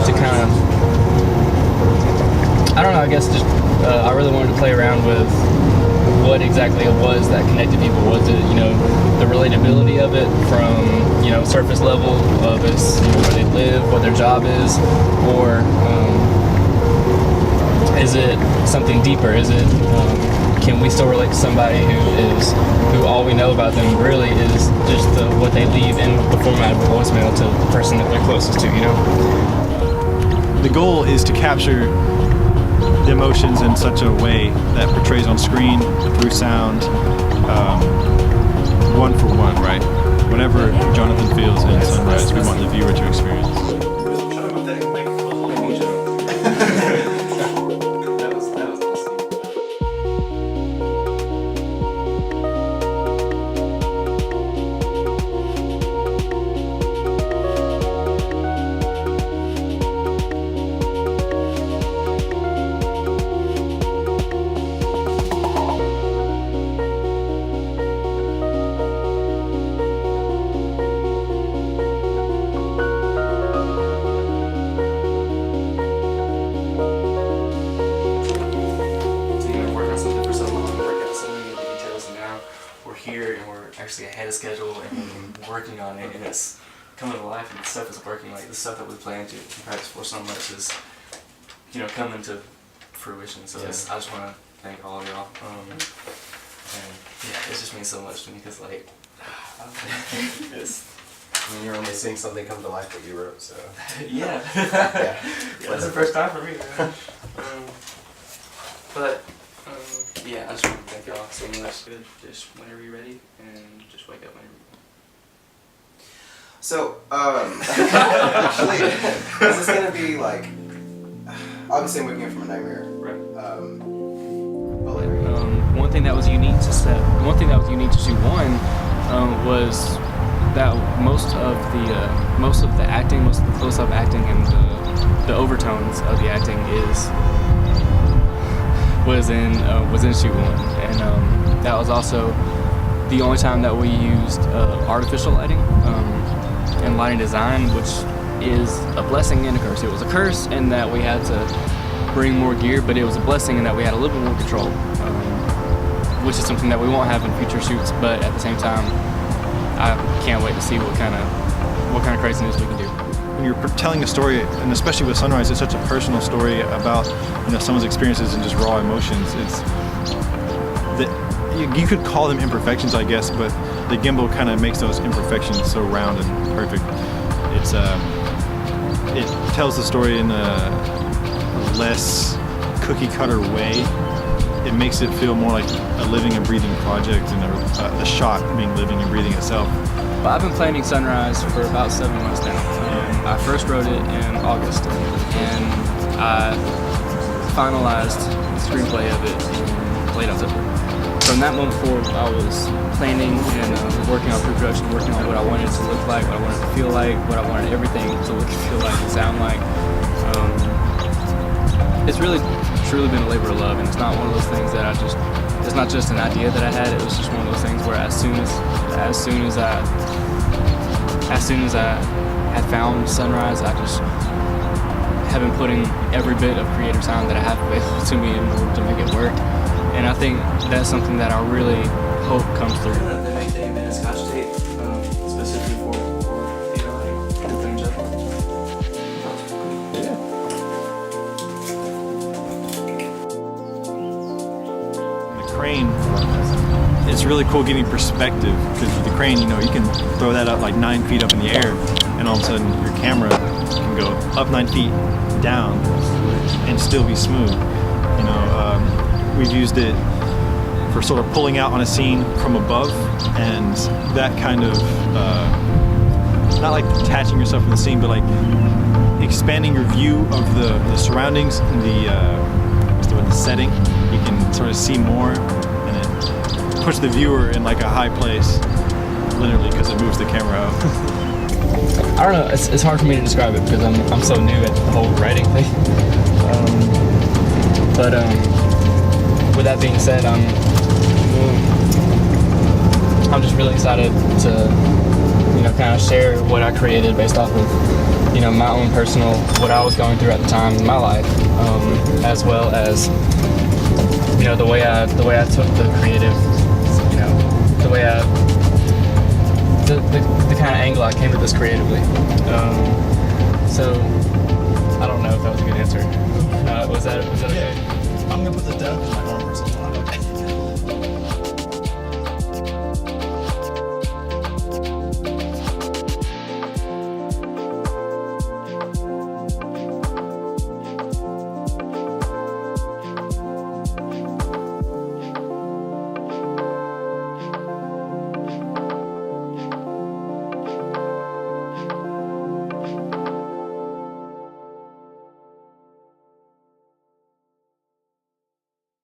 to kind of, I don't know, I guess just I really wanted to play around with what exactly it was that connected people. Was it, the relatability of it from, surface level of us, where they live, what their job is, or is it something deeper? Is it, can we still relate to somebody who all we know about them really is just what they leave in the format of a voicemail to the person that they're closest to, The goal is to capture the emotions in such a way that portrays on screen, through sound, one for one, right? Whatever Jonathan feels in Sunrise, we want the viewer to experience. Here and we're actually ahead of schedule and working on it, and it's coming to life, and the stuff is working. Like the stuff that we plan to practice for so much is, coming to fruition. So I just want to thank all of y'all. And yeah, it just means so much to me because you're only seeing something come to life that you wrote, so yeah, that's the first time for me. But. Yeah, I just want to thank y'all so much. Just whenever you're ready, and just wake up whenever you want. So, actually, this is gonna be like, obviously I'm waking up from a nightmare. Right. But like, one thing that was unique to Shoot One was that most of the acting, most of the close-up acting, and the overtones of the acting was in Shoot One, and that was also the only time that we used artificial lighting and lighting design, which is a blessing and a curse. It was a curse in that we had to bring more gear, but it was a blessing in that we had a little bit more control, which is something that we won't have in future shoots. But at the same time, I can't wait to see what kind of craziness we can do. When you're telling a story, and especially with Sunrise, it's such a personal story about someone's experiences and just raw emotions. It's that you could call them imperfections, I guess, but the gimbal kind of makes those imperfections so round and perfect. It tells the story in a less cookie cutter way. It makes it feel more like a living and breathing project, and the shot being living and breathing itself. Well, I've been planning Sunrise for about 7 months now. I first wrote it in August, and I finalized the screenplay of it in late October. From that moment forward, I was planning and working on pre-production, working on what I wanted it to look like, what I wanted it to feel like, what I wanted everything to look and feel like and sound like. It's really, truly been a labor of love, and it's not one of those things that it's not just an idea that I had. It was just one of those things where as soon as I had found Sunrise, I just have been putting every bit of creative time that I have available to me in order to make it work. And I think that's something that I really hope comes through. The next day, man, is Scotch tape, specifically for The crane, it's really cool getting perspective, because with the crane, you can throw that up like 9 feet up in the air, and all of a sudden your camera can go up 9 feet, down, and still be smooth. We've used it for sort of pulling out on a scene from above, and that kind of not like detaching yourself from the scene, but like expanding your view of the surroundings and the setting. You can sort of see more, and it puts the viewer in like a high place, literally, because it moves the camera out. I don't know. It's hard for me to describe it because I'm so new at the whole writing thing. But with that being said, I'm just really excited to kind of share what I created based off of, my own personal, what I was going through at the time in my life, as well as, the way I took the creative, the way the kind of angle I came to this creatively. So, I don't know if that was a good answer. Was that okay? I'm gonna put the depth in my armor.